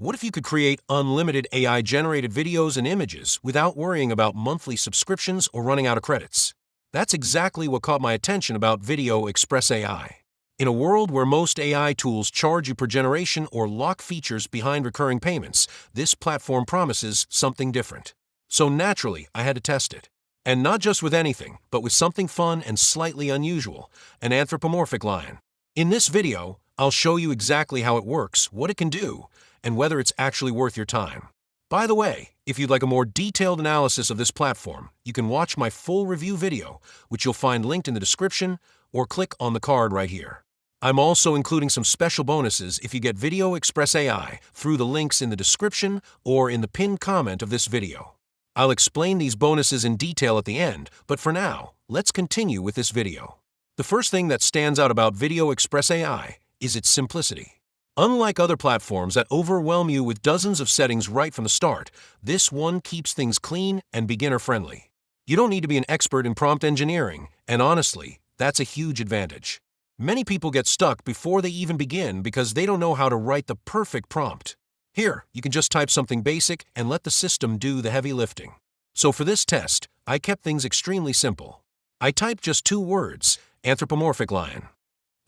What if you could create unlimited AI-generated videos and images without worrying about monthly subscriptions or running out of credits? That's exactly what caught my attention about Video Express AI. In a world where most AI tools charge you per generation or lock features behind recurring payments, this platform promises something different. So naturally, I had to test it. And not just with anything, but with something fun and slightly unusual, an anthropomorphic lion. In this video, I'll show you exactly how it works, what it can do, and whether it's actually worth your time. By the way, if you'd like a more detailed analysis of this platform, you can watch my full review video, which you'll find linked in the description, or click on the card right here. I'm also including some special bonuses if you get Video Express AI through the links in the description or in the pinned comment of this video. I'll explain these bonuses in detail at the end, but for now, let's continue with this video. The first thing that stands out about Video Express AI is its simplicity. Unlike other platforms that overwhelm you with dozens of settings right from the start, this one keeps things clean and beginner-friendly. You don't need to be an expert in prompt engineering, and honestly, that's a huge advantage. Many people get stuck before they even begin because they don't know how to write the perfect prompt. Here, you can just type something basic and let the system do the heavy lifting. So for this test, I kept things extremely simple. I typed just 2 words, anthropomorphic lion.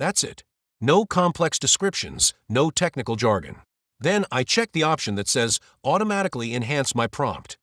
That's it. No complex descriptions, no technical jargon. Then I checked the option that says automatically enhance my prompt.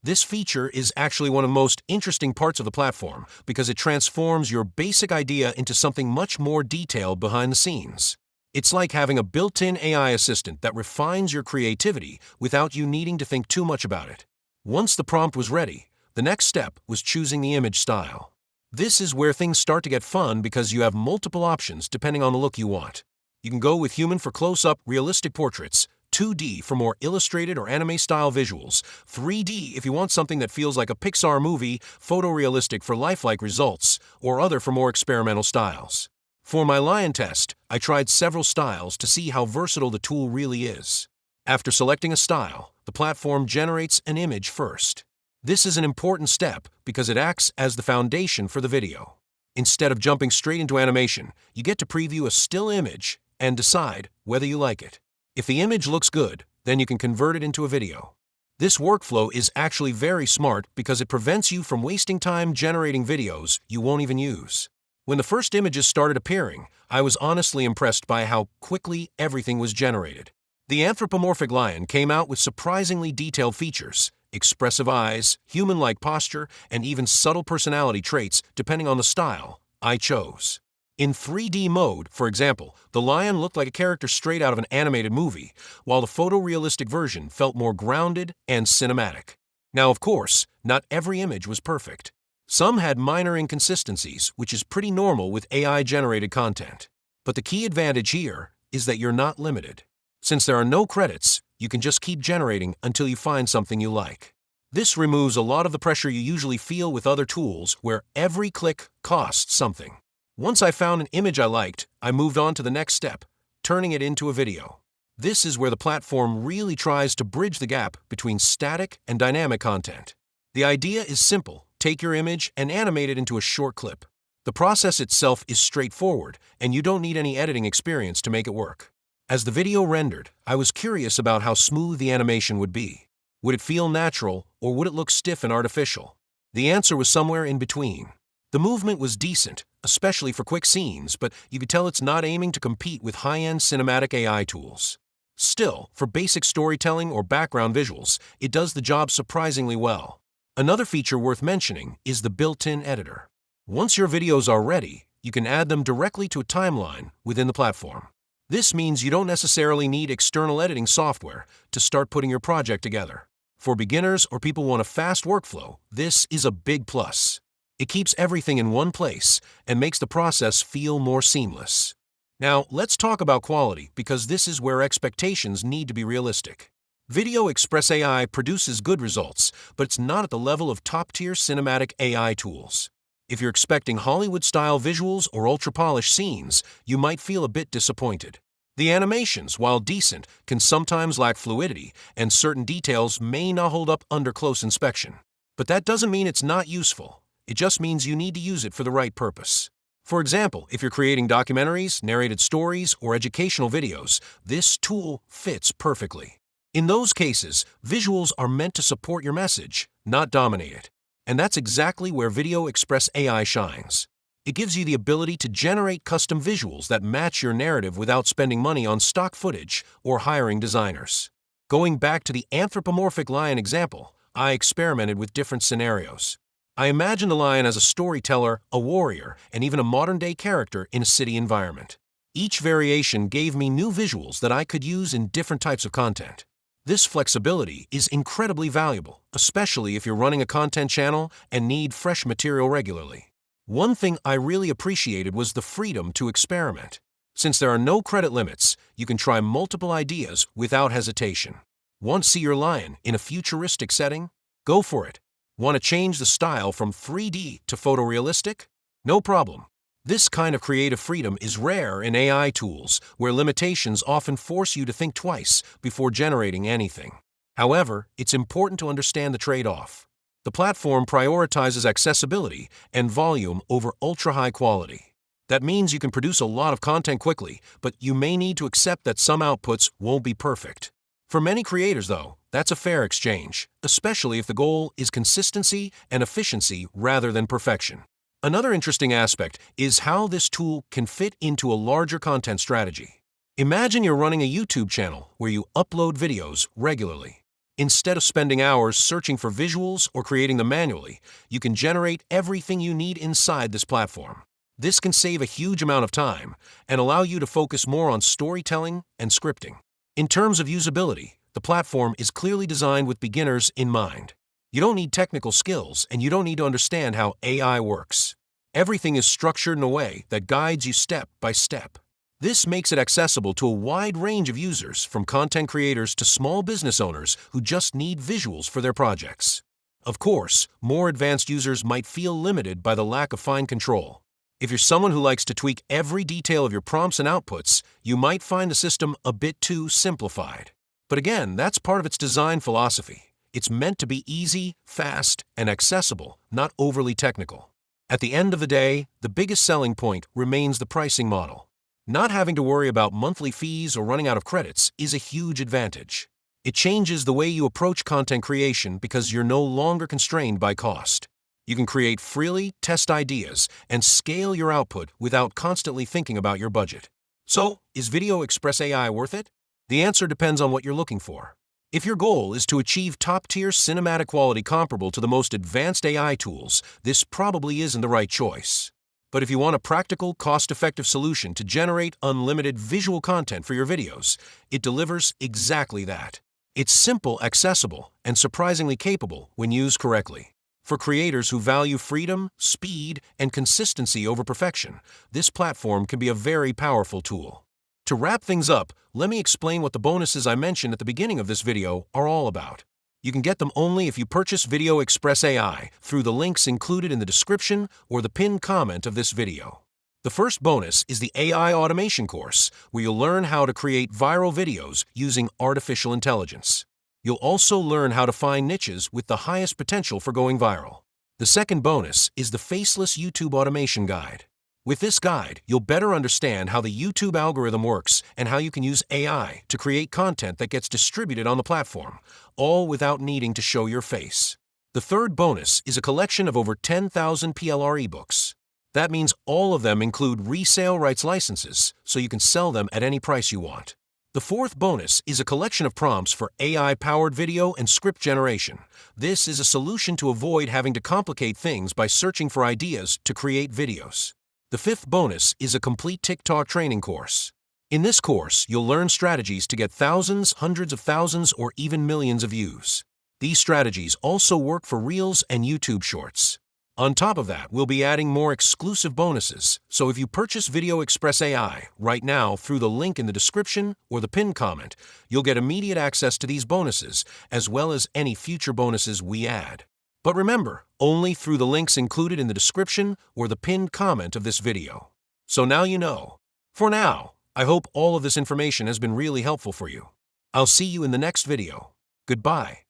This feature is actually one of the most interesting parts of the platform because it transforms your basic idea into something much more detailed behind the scenes. It's like having a built-in AI assistant that refines your creativity without you needing to think too much about it. Once the prompt was ready, the next step was choosing the image style. This is where things start to get fun because you have multiple options depending on the look you want. You can go with human for close-up, realistic portraits, 2D for more illustrated or anime-style visuals, 3D if you want something that feels like a Pixar movie, photorealistic for lifelike results, or other for more experimental styles. For my lion test, I tried several styles to see how versatile the tool really is. After selecting a style, the platform generates an image first. This is an important step because it acts as the foundation for the video. Instead of jumping straight into animation, you get to preview a still image and decide whether you like it. If the image looks good, then you can convert it into a video. This workflow is actually very smart because it prevents you from wasting time generating videos you won't even use. When the first images started appearing, I was honestly impressed by how quickly everything was generated. The anthropomorphic lion came out with surprisingly detailed features, expressive eyes, human-like posture, and even subtle personality traits depending on the style I chose. In 3D mode, for example, the lion looked like a character straight out of an animated movie, while the photorealistic version felt more grounded and cinematic. Now, of course, not every image was perfect. Some had minor inconsistencies, which is pretty normal with AI-generated content. But the key advantage here is that you're not limited. Since there are no credits, you can just keep generating until you find something you like. This removes a lot of the pressure you usually feel with other tools where every click costs something. Once I found an image I liked, I moved on to the next step, turning it into a video. This is where the platform really tries to bridge the gap between static and dynamic content. The idea is simple. Take your image and animate it into a short clip. The process itself is straightforward, and you don't need any editing experience to make it work. As the video rendered, I was curious about how smooth the animation would be. Would it feel natural, or would it look stiff and artificial? The answer was somewhere in between. The movement was decent, especially for quick scenes, but you could tell it's not aiming to compete with high-end cinematic AI tools. Still, for basic storytelling or background visuals, it does the job surprisingly well. Another feature worth mentioning is the built-in editor. Once your videos are ready, you can add them directly to a timeline within the platform. This means you don't necessarily need external editing software to start putting your project together. For beginners or people who want a fast workflow, this is a big plus. It keeps everything in one place and makes the process feel more seamless. Now, let's talk about quality because this is where expectations need to be realistic. Video Express AI produces good results, but it's not at the level of top-tier cinematic AI tools. If you're expecting Hollywood-style visuals or ultra-polished scenes, you might feel a bit disappointed. The animations, while decent, can sometimes lack fluidity, and certain details may not hold up under close inspection. But that doesn't mean it's not useful. It just means you need to use it for the right purpose. For example, if you're creating documentaries, narrated stories, or educational videos, this tool fits perfectly. In those cases, visuals are meant to support your message, not dominate it. And that's exactly where Video Express AI shines. It gives you the ability to generate custom visuals that match your narrative without spending money on stock footage or hiring designers. Going back to the anthropomorphic lion example, I experimented with different scenarios. I imagined the lion as a storyteller, a warrior, and even a modern-day character in a city environment. Each variation gave me new visuals that I could use in different types of content. This flexibility is incredibly valuable, especially if you're running a content channel and need fresh material regularly. One thing I really appreciated was the freedom to experiment. Since there are no credit limits, you can try multiple ideas without hesitation. Want to see your lion in a futuristic setting? Go for it. Want to change the style from 3D to photorealistic? No problem. This kind of creative freedom is rare in AI tools, where limitations often force you to think twice before generating anything. However, it's important to understand the trade-off. The platform prioritizes accessibility and volume over ultra-high quality. That means you can produce a lot of content quickly, but you may need to accept that some outputs won't be perfect. For many creators, though, that's a fair exchange, especially if the goal is consistency and efficiency rather than perfection. Another interesting aspect is how this tool can fit into a larger content strategy. Imagine you're running a YouTube channel where you upload videos regularly. Instead of spending hours searching for visuals or creating them manually, you can generate everything you need inside this platform. This can save a huge amount of time and allow you to focus more on storytelling and scripting. In terms of usability, the platform is clearly designed with beginners in mind. You don't need technical skills, and you don't need to understand how AI works. Everything is structured in a way that guides you step by step. This makes it accessible to a wide range of users, from content creators to small business owners who just need visuals for their projects. Of course, more advanced users might feel limited by the lack of fine control. If you're someone who likes to tweak every detail of your prompts and outputs, you might find the system a bit too simplified. But again, that's part of its design philosophy. It's meant to be easy, fast, and accessible, not overly technical. At the end of the day, the biggest selling point remains the pricing model. Not having to worry about monthly fees or running out of credits is a huge advantage. It changes the way you approach content creation because you're no longer constrained by cost. You can create freely, test ideas, and scale your output without constantly thinking about your budget. So, is Video Express AI worth it? The answer depends on what you're looking for. If your goal is to achieve top-tier cinematic quality comparable to the most advanced AI tools, this probably isn't the right choice. But if you want a practical, cost-effective solution to generate unlimited visual content for your videos, it delivers exactly that. It's simple, accessible, and surprisingly capable when used correctly. For creators who value freedom, speed, and consistency over perfection, this platform can be a very powerful tool. To wrap things up, let me explain what the bonuses I mentioned at the beginning of this video are all about. You can get them only if you purchase Video Express AI through the links included in the description or the pinned comment of this video. The first bonus is the AI automation course, where you'll learn how to create viral videos using artificial intelligence. You'll also learn how to find niches with the highest potential for going viral. The second bonus is the Faceless YouTube Automation Guide. With this guide, you'll better understand how the YouTube algorithm works and how you can use AI to create content that gets distributed on the platform, all without needing to show your face. The third bonus is a collection of over 10,000 PLR ebooks. That means all of them include resale rights licenses, so you can sell them at any price you want. The fourth bonus is a collection of prompts for AI-powered video and script generation. This is a solution to avoid having to complicate things by searching for ideas to create videos. The fifth bonus is a complete TikTok training course. In this course, you'll learn strategies to get thousands, hundreds of thousands, or even millions of views. These strategies also work for Reels and YouTube Shorts. On top of that, we'll be adding more exclusive bonuses, so if you purchase Video Express AI right now through the link in the description or the pinned comment, you'll get immediate access to these bonuses, as well as any future bonuses we add. But remember, only through the links included in the description or the pinned comment of this video. So now you know. For now, I hope all of this information has been really helpful for you. I'll see you in the next video. Goodbye.